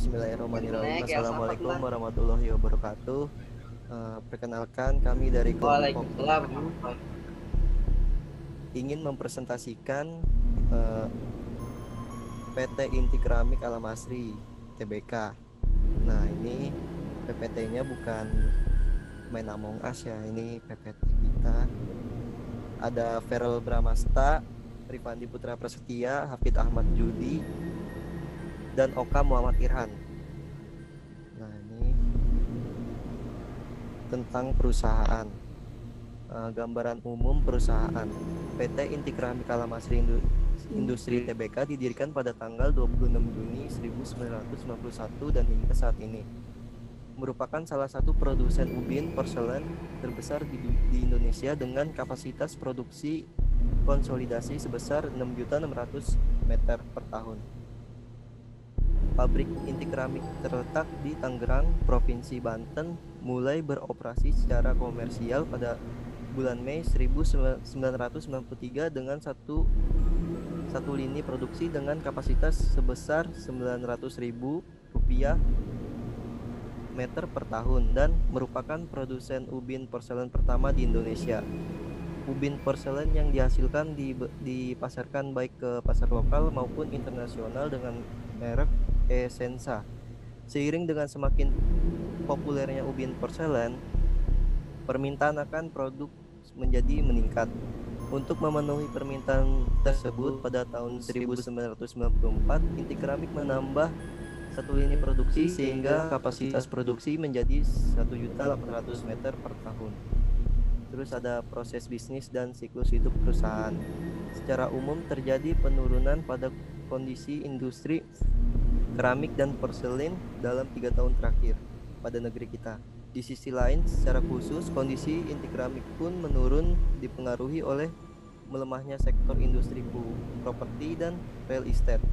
Bismillahirrahmanirrahim. Naik ya, sampai Assalamualaikum pelan. warahmatullahi wabarakatuh. Perkenalkan kami dari kelompok Waalaikumsalam 7 warahmatullahi. ingin mempresentasikan eh, PT Inti Keramik Alam Asri TBK. Nah, ini PPT-nya bukan main Among Us ya, ini PPT kita. Ada Feral Bramasta, Rifandi Putra Prasetya, Hafid Ahmad Judi, dan Oka Muhammad Irhan. Nah, ini tentang perusahaan. Gambaran umum perusahaan. PT Inti Keramik Alam Asri Industri TBK didirikan pada tanggal 26 Juni 1991 dan hingga saat ini merupakan salah satu produsen ubin porselen terbesar di Indonesia dengan kapasitas produksi konsolidasi sebesar 6.600 meter per tahun. Pabrik Inti Keramik terletak di Tangerang, Provinsi Banten, mulai beroperasi secara komersial pada bulan Mei 1993 dengan satu lini produksi dengan kapasitas sebesar 900.000 rupiah meter per tahun dan merupakan produsen ubin porselen pertama di Indonesia. Ubin porselen yang dihasilkan dipasarkan baik ke pasar lokal maupun internasional dengan merek Essensa. Seiring dengan semakin populernya ubin porselen, permintaan akan produk menjadi meningkat. Untuk memenuhi permintaan tersebut, pada tahun 1994, Inti Keramik menambah satu lini produksi sehingga kapasitas produksi menjadi 1.800 meter per tahun. Terus ada proses bisnis dan siklus hidup perusahaan. Secara umum terjadi penurunan pada kondisi industri keramik dan porselen dalam 3 tahun terakhir pada negeri kita. Di sisi lain, secara khusus kondisi Inti Keramik pun menurun dipengaruhi oleh melemahnya sektor industri properti dan real estate,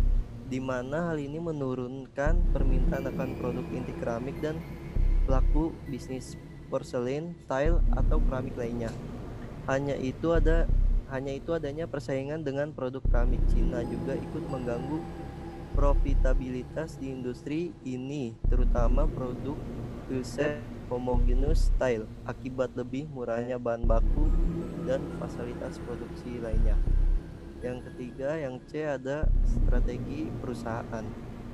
di mana hal ini menurunkan permintaan akan produk inti keramik dan pelaku bisnis porselen, tile atau keramik lainnya. Hanya itu adanya persaingan dengan produk keramik Cina juga ikut mengganggu profitabilitas di industri ini, terutama produk riset homogeneous tile akibat lebih murahnya bahan baku dan fasilitas produksi lainnya. Yang ketiga, yang C, ada strategi perusahaan.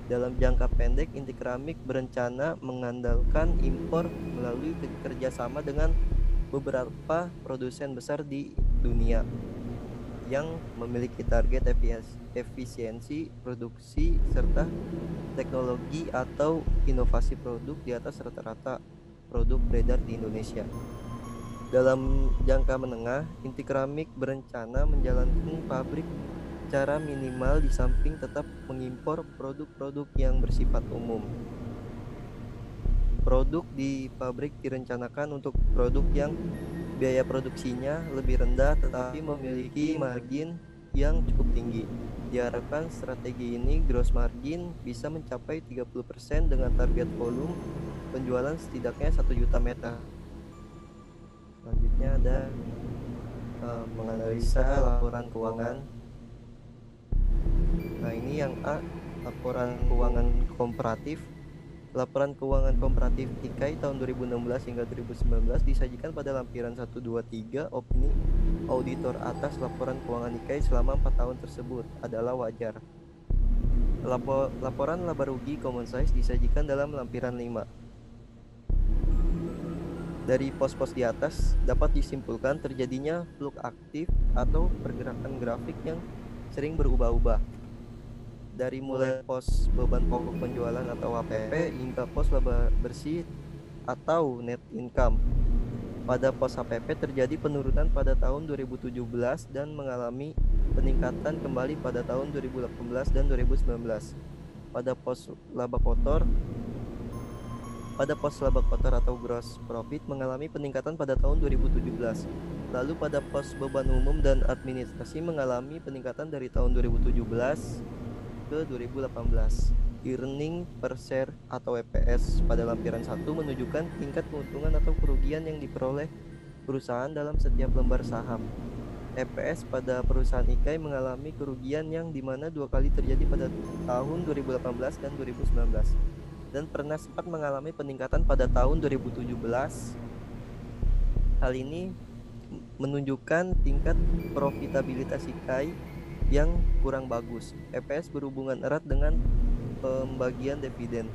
Dalam jangka pendek, Inti Keramik berencana mengandalkan impor melalui kerjasama dengan beberapa produsen besar di dunia yang memiliki target efisiensi produksi serta teknologi atau inovasi produk di atas rata-rata produk beredar di Indonesia. Dalam jangka menengah, Inti Keramik berencana menjalankan pabrik secara minimal di samping tetap mengimpor produk-produk yang bersifat umum. Produk di pabrik direncanakan untuk produk yang biaya produksinya lebih rendah tetapi memiliki margin yang cukup tinggi. Diharapkan strategi ini gross margin bisa mencapai 30% dengan target volume penjualan setidaknya 1 juta meter. Selanjutnya ada menganalisa laporan keuangan. Nah, ini yang A, laporan keuangan komparatif. Laporan keuangan komparatif IKAI tahun 2016 hingga 2019 disajikan pada lampiran 1, 2, 3. Opini auditor atas laporan keuangan IKAI selama 4 tahun tersebut adalah wajar. Laporan laba rugi common size disajikan dalam lampiran 5. Dari pos-pos di atas dapat disimpulkan terjadinya fluktuatif atau pergerakan grafik yang sering berubah-ubah. Dari mulai pos beban pokok penjualan atau HPP hingga pos laba bersih atau net income. Pada pos HPP terjadi penurunan pada tahun 2017 dan mengalami peningkatan kembali pada tahun 2018 dan 2019. Pada pos laba kotor atau gross profit mengalami peningkatan pada tahun 2017. Lalu pada pos beban umum dan administrasi mengalami peningkatan dari tahun 2017 ke 2018. Earning per share atau EPS pada lampiran 1 menunjukkan tingkat keuntungan atau kerugian yang diperoleh perusahaan dalam setiap lembar saham. EPS pada perusahaan IKAI mengalami kerugian yang dimana 2 kali terjadi pada tahun 2018 dan 2019 dan pernah sempat mengalami peningkatan pada tahun 2017. Hal ini menunjukkan tingkat profitabilitas IKAI yang kurang bagus. EPS berhubungan erat dengan pembagian dividen.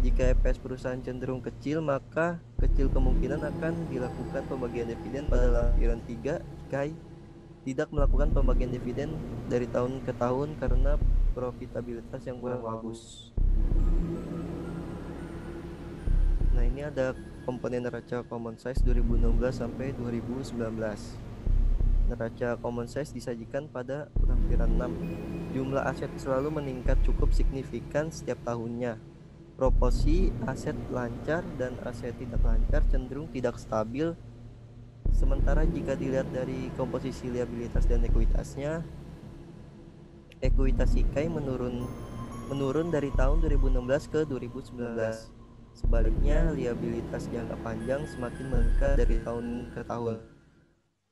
Jika EPS perusahaan cenderung kecil, maka kecil kemungkinan akan dilakukan pembagian dividen pada lampiran 3. IKAI tidak melakukan pembagian dividen dari tahun ke tahun karena profitabilitas yang kurang bagus. Nah, ini ada komponen neraca common size 2016 sampai 2019. Neraca common size disajikan pada lampiran 6. Jumlah aset selalu meningkat cukup signifikan setiap tahunnya. Proporsi aset lancar dan aset tidak lancar cenderung tidak stabil. Sementara jika dilihat dari komposisi liabilitas dan ekuitasnya, ekuitas IKAI menurun dari tahun 2016 ke 2019. Sebaliknya, liabilitas jangka panjang semakin meningkat dari tahun ke tahun.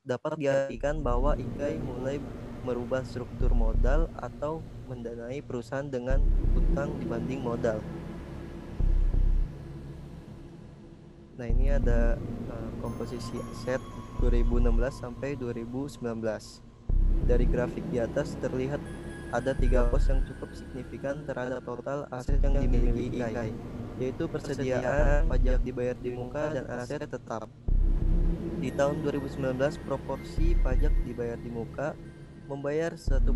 Dapat diartikan bahwa IKAI mulai merubah struktur modal atau mendanai perusahaan dengan utang dibanding modal. Nah, ini ada komposisi aset 2016 sampai 2019. Dari grafik di atas terlihat ada 3 pos yang cukup signifikan terhadap total aset yang dimiliki IKAI, yaitu persediaan, pajak dibayar di muka, dan aset tetap. Di tahun 2019, proporsi pajak dibayar di muka membayar 1%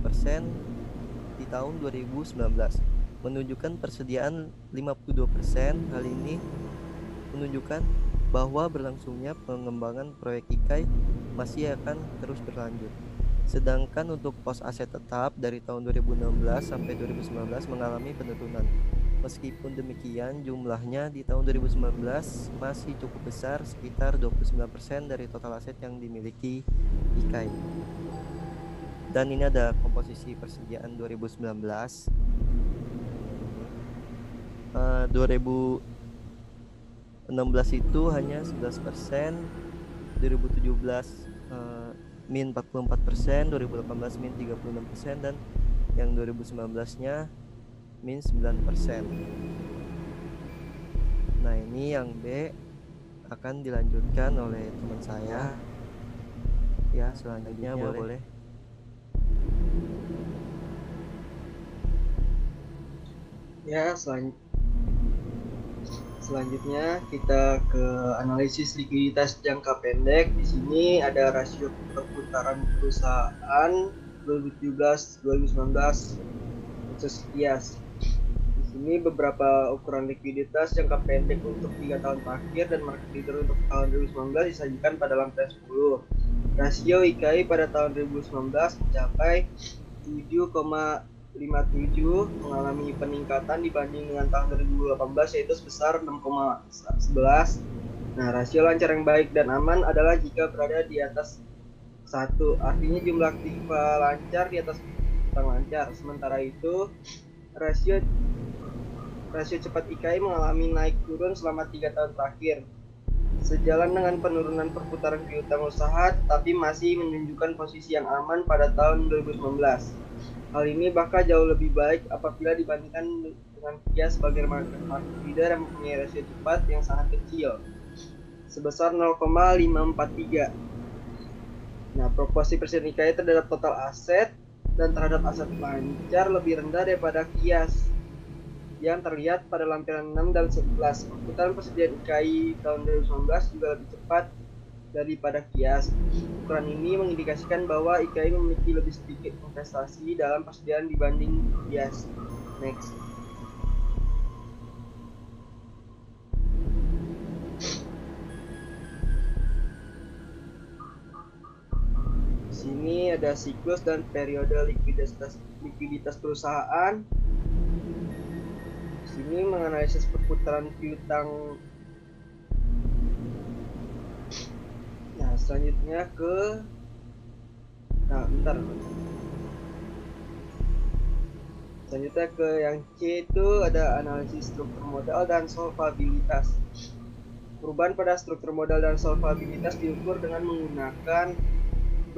di tahun 2019, menunjukkan persediaan 52%. Hal ini menunjukkan bahwa berlangsungnya pengembangan proyek IKAI masih akan terus berlanjut. Sedangkan untuk pos aset tetap dari tahun 2016 sampai 2019 mengalami penurunan. Meskipun demikian, jumlahnya di tahun 2019 masih cukup besar, sekitar 29% dari total aset yang dimiliki IKAI. Dan ini ada komposisi persediaan 2019. 2016 itu hanya 11%, 2017 min 44%, 2018 min 36%, dan yang 2019-nya min 9%. Nah, ini yang B akan dilanjutkan oleh teman saya. Ya, selanjutnya boleh. Ya, selanjutnya kita ke analisis likuiditas jangka pendek. Di sini ada rasio perputaran perusahaan 2017-2019 versus kias. Di sini beberapa ukuran likuiditas jangka pendek untuk 3 tahun terakhir dan market leader untuk tahun 2019 disajikan pada lampiran 10. Rasio IKAI pada tahun 2019 mencapai 7,57, mengalami peningkatan dibanding dengan tahun 2018 yaitu sebesar 6,11. Nah, rasio lancar yang baik dan aman adalah jika berada di atas 1, artinya jumlah aktiva lancar di atas utang lancar. Sementara itu, rasio cepat IKAI mengalami naik turun selama 3 tahun terakhir. Sejalan dengan penurunan perputaran piutang usaha, tetapi masih menunjukkan posisi yang aman pada tahun 2019. Hal ini bahkan jauh lebih baik apabila dibandingkan dengan kias sebagai market leader yang mempunyai rasio cepat yang sangat kecil, sebesar 0,543. Nah, proporsi persediaan IKAI terhadap total aset dan terhadap aset lancar lebih rendah daripada kias yang terlihat pada lampiran 6 dan 11. Perputaran persediaan IKAI tahun 2019 juga lebih cepat daripada kias. Ukuran ini mengindikasikan bahwa IKAI memiliki lebih sedikit investasi dalam persediaan dibanding kias. Next. Di sini ada siklus dan periode likuiditas perusahaan. Di sini menganalisis perputaran piutang. Nah, selanjutnya ke yang C itu ada analisis struktur modal dan solvabilitas. Perubahan pada struktur modal dan solvabilitas diukur dengan menggunakan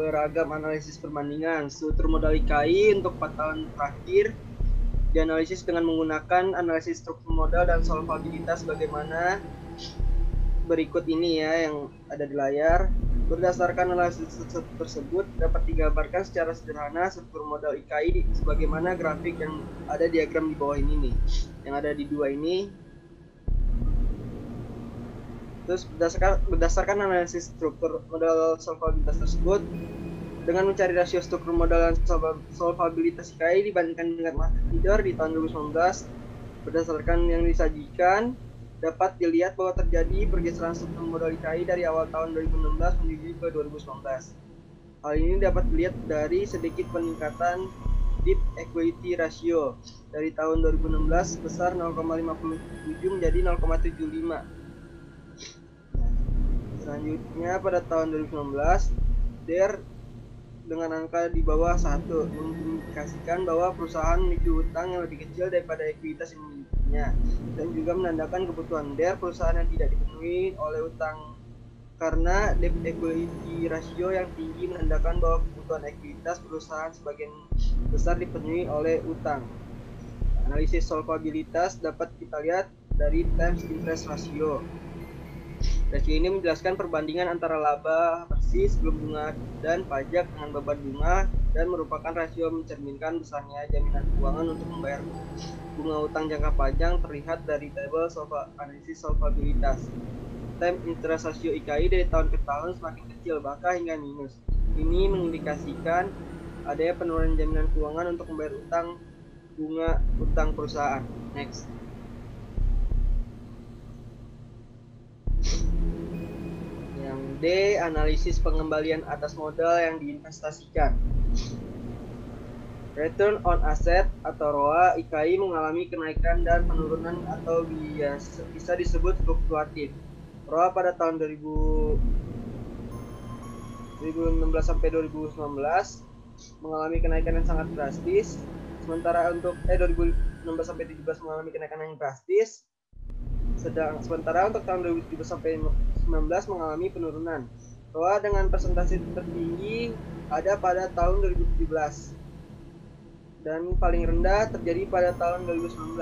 beragam analisis perbandingan. Struktur modal IKI untuk 4 tahun terakhir dianalisis dengan menggunakan analisis struktur modal dan solvabilitas bagaimana berikut ini ya yang ada di layar. Berdasarkan analisis tersebut dapat digambarkan secara sederhana struktur modal IKI sebagaimana grafik yang ada diagram di bawah ini nih. Yang ada di dua ini. Terus berdasarkan analisis struktur modal solvabilitas tersebut dengan mencari rasio struktur modal dan solvabilitas IKI dibandingkan dengan market leader di tahun 2019 berdasarkan yang disajikan dapat dilihat bahwa terjadi pergeseran struktur modal IKI dari awal tahun 2016 menuju ke 2019. Hal ini dapat dilihat dari sedikit peningkatan debt equity ratio dari tahun 2016 sebesar 0,57 menjadi 0,75. Selanjutnya pada tahun 2019 DER dengan angka di bawah 1 mengindikasikan bahwa perusahaan memiliki hutang yang lebih kecil daripada ekuitas yang dimilikinya dan juga menandakan kebutuhan DER perusahaan yang tidak dipenuhi oleh hutang karena debt equity ratio yang tinggi menandakan bahwa kebutuhan ekuitas perusahaan sebagian besar dipenuhi oleh hutang. Analisis solvabilitas dapat kita lihat dari times interest ratio. Rasio ini menjelaskan perbandingan antara laba bersih sebelum bunga dan pajak dengan beban bunga dan merupakan rasio mencerminkan besarnya jaminan keuangan untuk membayar bunga utang jangka panjang terlihat dari tabel analisis solvabilitas. Time interest ratio IKI dari tahun ke tahun semakin kecil bahkan hingga minus. Ini mengindikasikan adanya penurunan jaminan keuangan untuk membayar bunga utang perusahaan. Next. D. Analisis pengembalian atas modal yang diinvestasikan. Return on asset atau ROA IKI mengalami kenaikan dan penurunan atau bisa disebut fluktuatif. ROA pada tahun 2016 sampai 2019 mengalami kenaikan yang sangat drastis. Sementara untuk 2016 sampai 2017 mengalami kenaikan yang drastis. Sementara untuk tahun 2017 sampai 2019 mengalami penurunan. ROA dengan persentase tertinggi ada pada tahun 2017 dan paling rendah terjadi pada tahun 2019.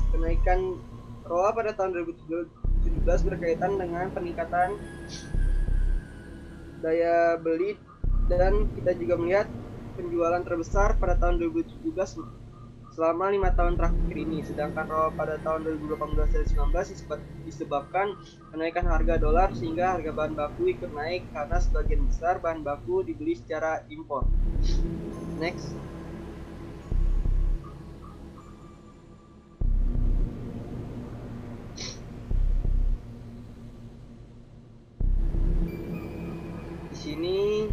Kenaikan ROA pada tahun 2017 berkaitan dengan peningkatan daya beli dan kita juga melihat penjualan terbesar pada tahun 2017 selama 5 tahun terakhir ini, sedangkan ROA pada tahun 2018 dan 2019 disebabkan kenaikan harga dolar sehingga harga bahan baku ikut naik karena sebagian besar bahan baku dibeli secara impor. Next. Di sini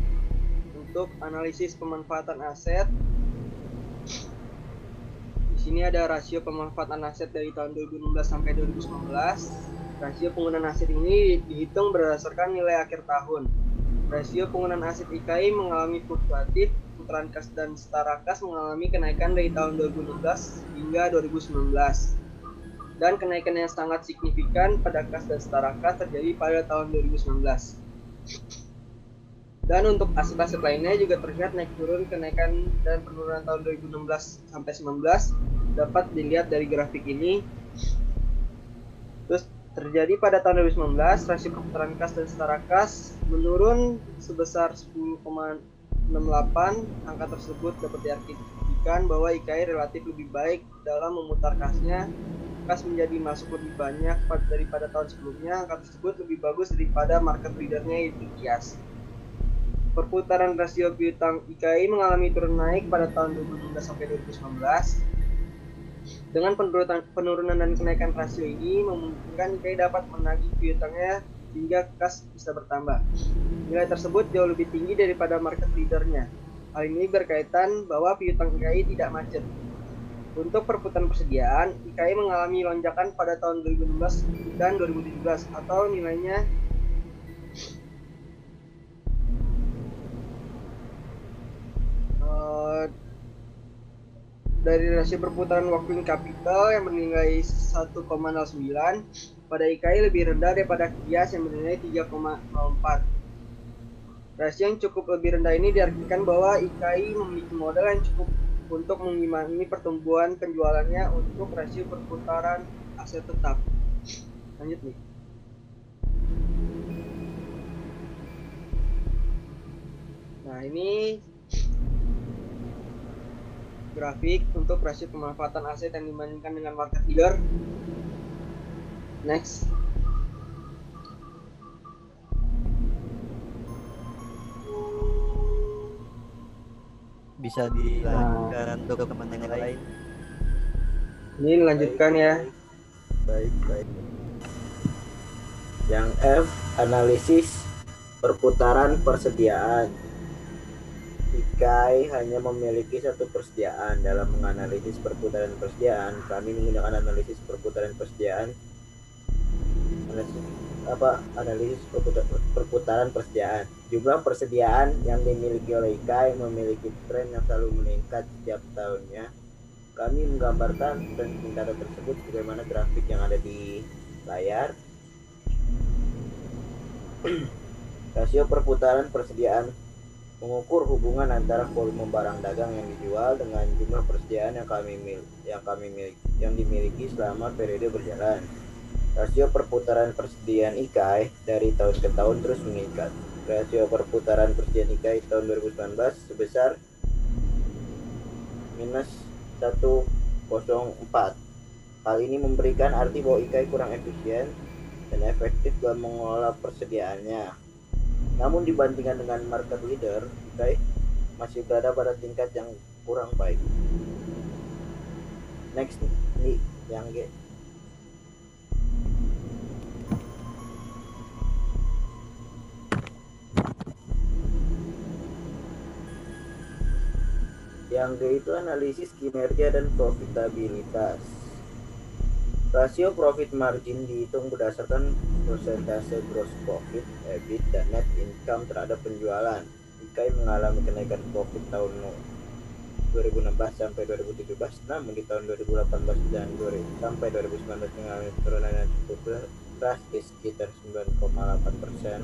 untuk analisis pemanfaatan aset. Di sini ada rasio pemanfaatan aset dari tahun 2016 sampai 2019. Rasio penggunaan aset ini dihitung berdasarkan nilai akhir tahun. Rasio penggunaan aset IKI mengalami fluktuatif, putaran kas dan setara kas mengalami kenaikan dari tahun 2016 hingga 2019. Dan kenaikan yang sangat signifikan pada kas dan setara kas terjadi pada tahun 2019. Dan untuk aset-aset lainnya juga terlihat naik turun kenaikan dan penurunan tahun 2016 sampai 2019 dapat dilihat dari grafik ini. Terus terjadi pada tahun 2019 rasio perputaran kas dan setara kas menurun sebesar 10,68. Angka tersebut dapat diartikan bahwa IKI relatif lebih baik dalam memutar kasnya. Kas menjadi masuk lebih banyak daripada tahun sebelumnya. Angka tersebut lebih bagus daripada market leadernya yaitu Kias. Perputaran rasio piutang IKI mengalami turun naik pada tahun 2016 sampai 2019. Dengan penurunan dan kenaikan rasio ini memungkinkan IKI dapat menagih piutangnya hingga kas bisa bertambah. Nilai tersebut jauh lebih tinggi daripada market leadernya. Hal ini berkaitan bahwa piutang IKI tidak macet. Untuk perputaran persediaan, IKI mengalami lonjakan pada tahun 2016 dan 2017 atau nilainya dari rasio perputaran working capital yang bernilai 1,09 pada IKI lebih rendah daripada Kias yang bernilai 3,04. Rasio yang cukup lebih rendah ini diartikan bahwa IKI memiliki modal yang cukup untuk mengimbangi pertumbuhan penjualannya untuk rasio perputaran aset tetap. Lanjut nih. Nah, ini grafik untuk rasio pemanfaatan aset yang dibandingkan dengan market leader. Next. Bisa dilanjutkan dokumen yang lain. Ini dilanjutkan ya. Baik. Yang F, analisis perputaran persediaan. IKAI hanya memiliki satu persediaan. Dalam menganalisis perputaran persediaan, kami menggunakan analisis perputaran persediaan. Analisis perputaran persediaan. Jumlah persediaan yang dimiliki oleh IKAI memiliki tren yang selalu meningkat setiap tahunnya. Kami menggambarkan tren peningkatan tersebut sebagaimana grafik yang ada di layar. Rasio perputaran persediaan mengukur hubungan antara volume barang dagang yang dijual dengan jumlah persediaan yang dimiliki selama periode berjalan. Rasio perputaran persediaan IKAI dari tahun ke tahun terus meningkat. Rasio perputaran persediaan IKAI tahun 2019 sebesar minus 104. Hal ini memberikan arti bahwa IKAI kurang efisien dan efektif dalam mengelola persediaannya. Namun dibandingkan dengan market leader, IKAI masih berada pada tingkat yang kurang baik. Next nih, yang G. Yang G itu analisis kinerja dan profitabilitas. Rasio profit margin dihitung berdasarkan persentase gross profit, EBIT, dan net income terhadap penjualan. IKAI mengalami kenaikan profit tahun 2016 sampai 2017, namun di tahun 2018 dan sampai 2019 mengalami penurunan yang cukup drastis sekitar 9,8%.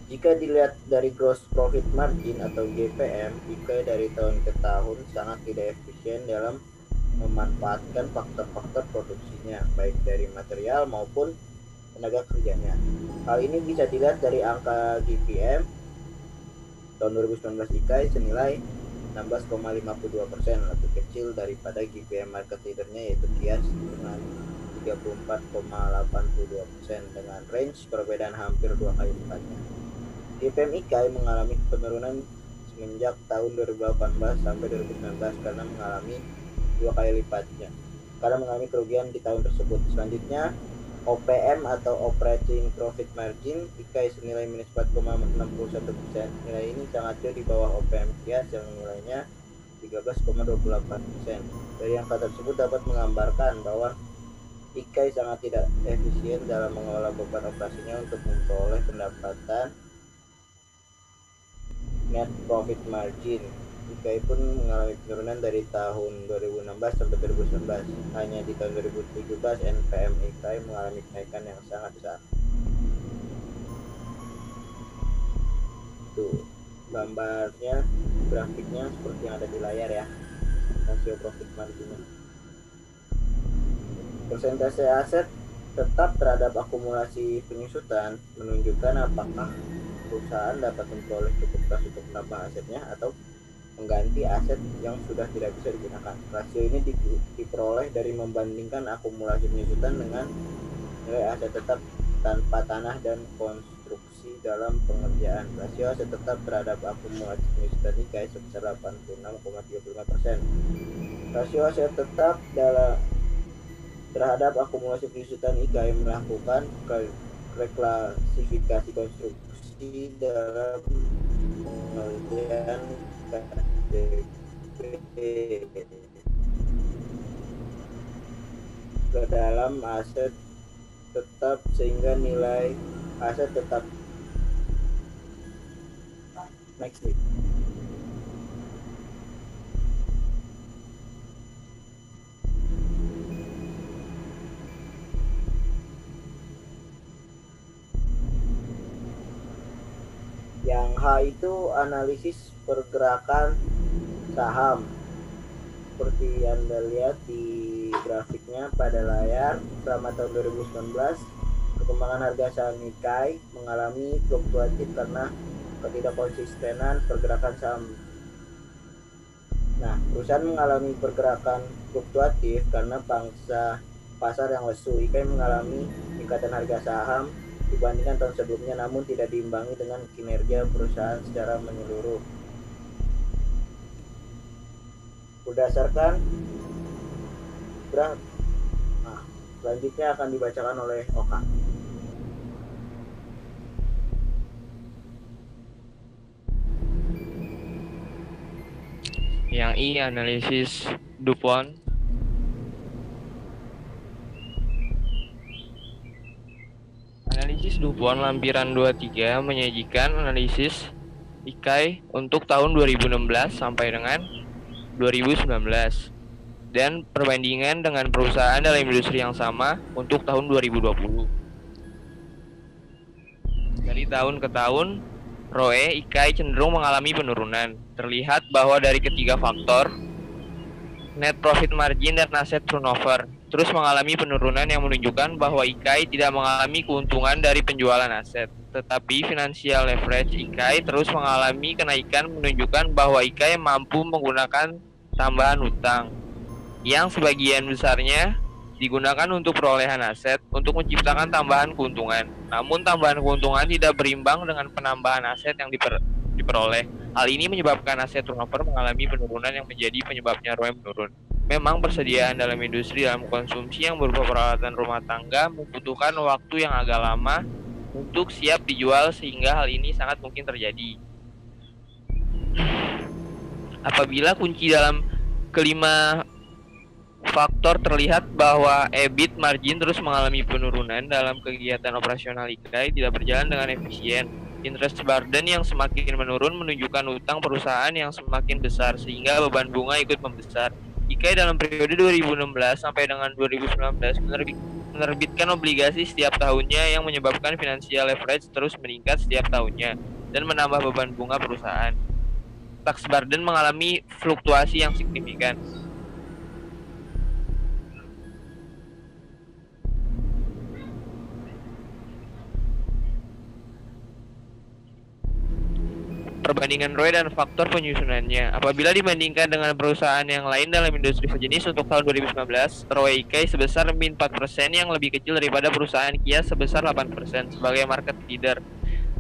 Jika dilihat dari gross profit margin atau GPM, IKAI dari tahun ke tahun sangat tidak efisien dalam memanfaatkan faktor-faktor produksinya, baik dari material maupun tenaga kerjanya. Hal ini bisa dilihat dari angka GPM tahun 2019 IKAI senilai 16,52%, lebih kecil daripada GPM market leadernya yaitu Kias dengan 34,82% dengan range perbedaan hampir 2 kali lipatnya. GPM IKAI mengalami penurunan semenjak tahun 2018 sampai 2019 karena mengalami 2 kali lipatnya, karena mengalami kerugian di tahun tersebut. Selanjutnya, OPM atau Operating Profit Margin IKAI senilai minus 4,61%. Nilai ini sangat jauh di bawah OPM Kias yang nilainya 13,28%. Dari angka tersebut dapat menggambarkan bahwa IKAI sangat tidak efisien dalam mengelola beban operasinya untuk memperoleh pendapatan net profit margin. IKAI pun mengalami penurunan dari tahun 2016 sampai 2019. Hanya di tahun 2017 NPM IKAI mengalami kenaikan yang sangat besar. Tuh, gambarnya, grafiknya seperti yang ada di layar ya. Rasio profit marginnya. Persentase aset tetap terhadap akumulasi penyusutan menunjukkan apakah perusahaan dapat memperoleh cukup kas untuk menambah asetnya atau mengganti aset yang sudah tidak bisa digunakan. Rasio ini diperoleh dari membandingkan akumulasi penyusutan dengan nilai aset tetap tanpa tanah dan konstruksi dalam pengerjaan. Rasio aset tetap terhadap akumulasi penyusutan IKAI sebesar 86,35%. Rasio aset tetap terhadap akumulasi penyusutan IKAI melakukan reklasifikasi konstruksi dalam pengerjaan ke dalam aset tetap sehingga nilai aset tetap. Next week. Yang H itu analisis pergerakan saham. Seperti Anda lihat di grafiknya pada layar, selama tahun 2019 perkembangan harga saham Nikkei mengalami fluktuatif karena ketidakkonsistenan pergerakan saham. Nah, perusahaan mengalami pergerakan fluktuatif karena pangsa pasar yang lesu. Nikkei mengalami peningkatan harga saham dibandingkan tahun sebelumnya, namun tidak diimbangi dengan kinerja perusahaan secara menyeluruh. Berdasarkan graf, nah, selanjutnya akan dibacakan oleh Oka. Yang I, analisis DuPont. Analisis DuPont lampiran 23 menyajikan analisis Nikkei untuk tahun 2016 sampai dengan 2019 dan perbandingan dengan perusahaan dalam industri yang sama untuk tahun 2020. Dari tahun ke tahun, ROE Nikkei cenderung mengalami penurunan. Terlihat bahwa dari ketiga faktor, net profit margin dan aset turnover terus mengalami penurunan yang menunjukkan bahwa Nikkei tidak mengalami keuntungan dari penjualan aset. Tetapi financial leverage Nikkei terus mengalami kenaikan, menunjukkan bahwa Nikkei mampu menggunakan tambahan utang yang sebagian besarnya digunakan untuk perolehan aset untuk menciptakan tambahan keuntungan. Namun tambahan keuntungan tidak berimbang dengan penambahan aset yang diperoleh. Hal ini menyebabkan aset turnover mengalami penurunan yang menjadi penyebabnya ROE menurun. Memang persediaan dalam industri dalam konsumsi yang berupa peralatan rumah tangga membutuhkan waktu yang agak lama untuk siap dijual, sehingga hal ini sangat mungkin terjadi. Apabila kunci dalam kelima faktor terlihat bahwa EBIT margin terus mengalami penurunan dalam kegiatan operasional Nikkei tidak berjalan dengan efisien. Interest burden yang semakin menurun menunjukkan utang perusahaan yang semakin besar sehingga beban bunga ikut membesar. Nikkei dalam periode 2016 sampai dengan 2019 menerbitkan obligasi setiap tahunnya yang menyebabkan financial leverage terus meningkat setiap tahunnya dan menambah beban bunga perusahaan. Tax burden mengalami fluktuasi yang signifikan. Perbandingan ROE dan faktor penyusunannya. Apabila dibandingkan dengan perusahaan yang lain dalam industri sejenis untuk tahun 2019, ROE Nikkei sebesar min 4% yang lebih kecil daripada perusahaan Kia sebesar 8% sebagai market leader.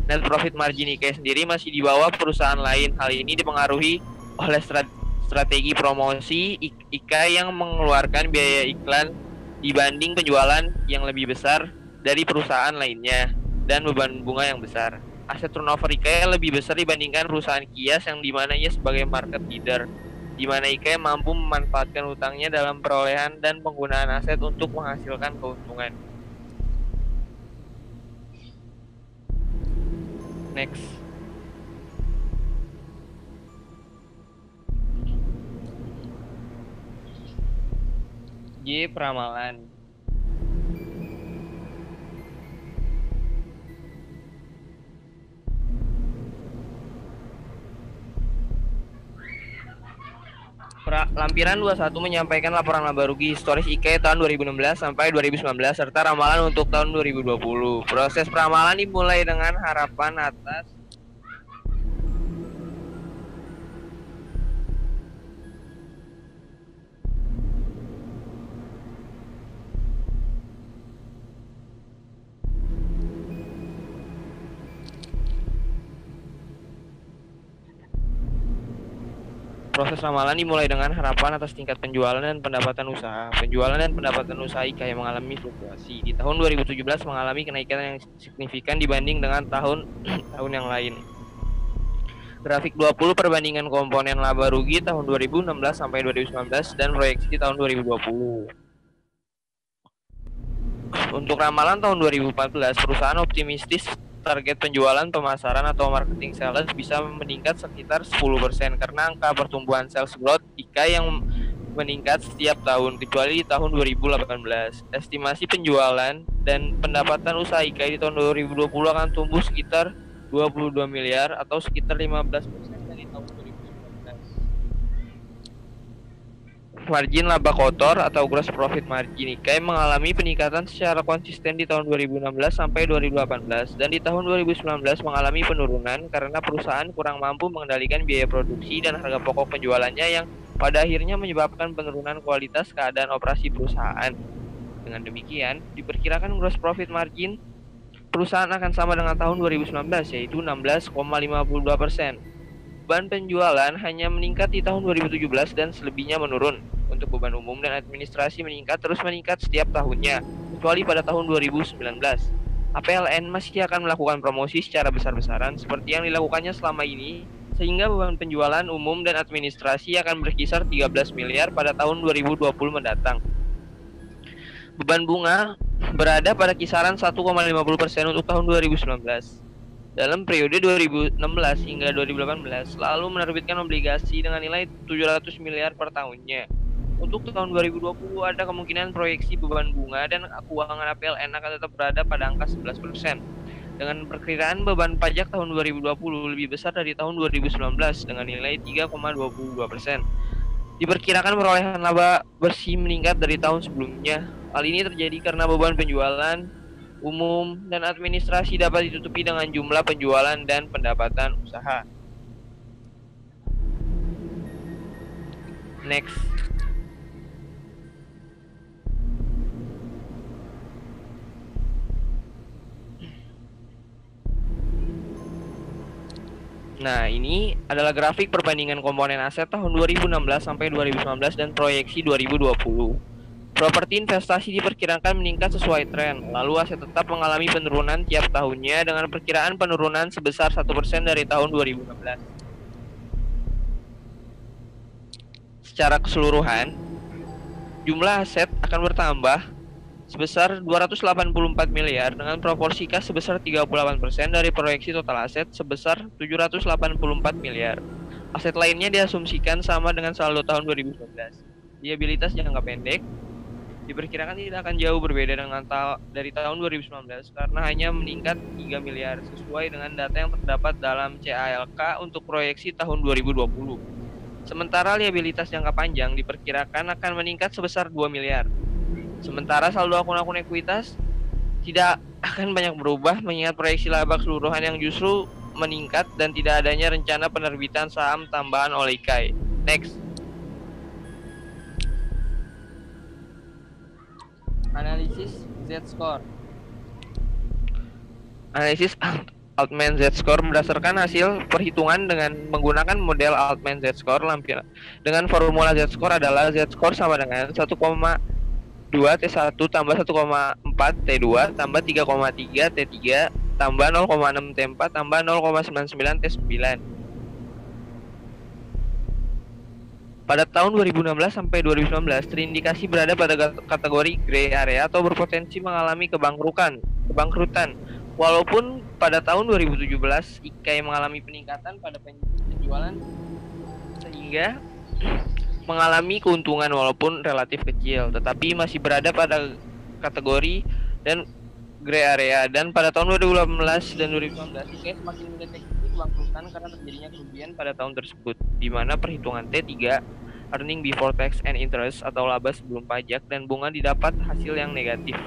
Net profit margin Nikkei sendiri masih di bawah perusahaan lain. Hal ini dipengaruhi oleh strategi promosi Nikkei yang mengeluarkan biaya iklan dibanding penjualan yang lebih besar dari perusahaan lainnya dan beban bunga yang besar. Aset turnover Nikkei lebih besar dibandingkan perusahaan Kia yang dimana ia sebagai market leader, di mana Nikkei mampu memanfaatkan utangnya dalam perolehan dan penggunaan aset untuk menghasilkan keuntungan. Next. J. Peramalan. Lampiran 21 menyampaikan laporan laba rugi historis Nikkei tahun 2016 sampai 2019 serta ramalan untuk tahun 2020. Proses peramalan dimulai dengan harapan atas tingkat penjualan dan pendapatan usaha. Penjualan dan pendapatan usaha Nikkei mengalami fluktuasi. Di tahun 2017 mengalami kenaikan yang signifikan dibanding dengan tahun yang lain. Grafik 20 perbandingan komponen laba rugi tahun 2016 sampai 2019 dan proyeksi tahun 2020. Untuk ramalan tahun 2014, perusahaan optimistis target penjualan, pemasaran atau marketing sales bisa meningkat sekitar 10% karena angka pertumbuhan sales growth Nikkei yang meningkat setiap tahun kecuali di tahun 2018. Estimasi penjualan dan pendapatan usaha Nikkei di tahun 2020 akan tumbuh sekitar 22 miliar atau sekitar 15% dari tahun 2019. Margin laba kotor atau gross profit margin IKAI mengalami peningkatan secara konsisten di tahun 2016 sampai 2018 dan di tahun 2019 mengalami penurunan karena perusahaan kurang mampu mengendalikan biaya produksi dan harga pokok penjualannya yang pada akhirnya menyebabkan penurunan kualitas keadaan operasi perusahaan. Dengan demikian, diperkirakan gross profit margin perusahaan akan sama dengan tahun 2019 yaitu 16,52%. Beban penjualan hanya meningkat di tahun 2017 dan selebihnya menurun. Untuk beban umum dan administrasi terus meningkat setiap tahunnya, kecuali pada tahun 2019. APLN masih akan melakukan promosi secara besar-besaran seperti yang dilakukannya selama ini, sehingga beban penjualan umum dan administrasi akan berkisar 13 miliar pada tahun 2020 mendatang. Beban bunga berada pada kisaran 1,50% untuk tahun 2019. Dalam periode 2016 hingga 2018 lalu menerbitkan obligasi dengan nilai 700 miliar per tahunnya. Untuk tahun 2020 ada kemungkinan proyeksi beban bunga dan keuangan APLN akan tetap berada pada angka 11%. Dengan perkiraan beban pajak tahun 2020 lebih besar dari tahun 2019 dengan nilai 3,22%. Diperkirakan perolehan laba bersih meningkat dari tahun sebelumnya. Hal ini terjadi karena beban penjualan umum dan administrasi dapat ditutupi dengan jumlah penjualan dan pendapatan usaha. Next. Nah, ini adalah grafik perbandingan komponen aset tahun 2016 sampai 2019 dan proyeksi 2020. Properti investasi diperkirakan meningkat sesuai tren, lalu aset tetap mengalami penurunan tiap tahunnya dengan perkiraan penurunan sebesar 1% dari tahun 2016. Secara keseluruhan, jumlah aset akan bertambah sebesar 284 miliar dengan proporsi kas sebesar 38% dari proyeksi total aset sebesar 784 miliar. Aset lainnya diasumsikan sama dengan saldo tahun 2019. Liabilitas jangka pendek diperkirakan tidak akan jauh berbeda dengan dari tahun 2019 karena hanya meningkat 3 miliar sesuai dengan data yang terdapat dalam CALK untuk proyeksi tahun 2020. Sementara liabilitas jangka panjang diperkirakan akan meningkat sebesar 2 miliar. Sementara saldo akun-akun ekuitas tidak akan banyak berubah mengingat proyeksi laba keseluruhan yang justru meningkat dan tidak adanya rencana penerbitan saham tambahan oleh IKAI. Next. Analisis Z-score. Analisis Altman Z-score berdasarkan hasil perhitungan dengan menggunakan model Altman Z-score lampiran. Dengan formula Z-score adalah Z-score sama dengan 1,2 T1 tambah 1,4 T2 tambah 3,3 T3 tambah 0,6 T4 tambah 0,99 T9. Pada tahun 2016 sampai 2019 terindikasi berada pada kategori gray area atau berpotensi mengalami kebangkrutan. Walaupun pada tahun 2017 IKAI mengalami peningkatan pada penjualan sehingga mengalami keuntungan walaupun relatif kecil, tetapi masih berada pada kategori dan gray area. Dan pada tahun 2018 dan 2019 IKAI semakin mendeteksi kebangkrutan karena terjadinya kerugian pada tahun tersebut, di mana perhitungan T3 earning before tax and interest atau laba sebelum pajak dan bunga didapat hasil yang negatif.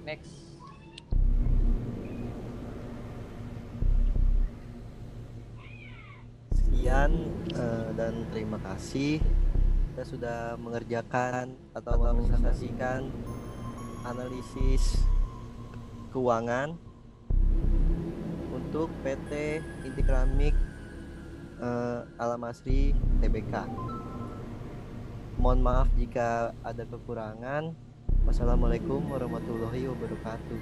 Next. Sekian dan terima kasih. Kita sudah mengerjakan atau merealisasikan analisis keuangan untuk PT Inti Keramik Alam Asri Tbk. Mohon maaf jika ada kekurangan. Wassalamualaikum warahmatullahi wabarakatuh.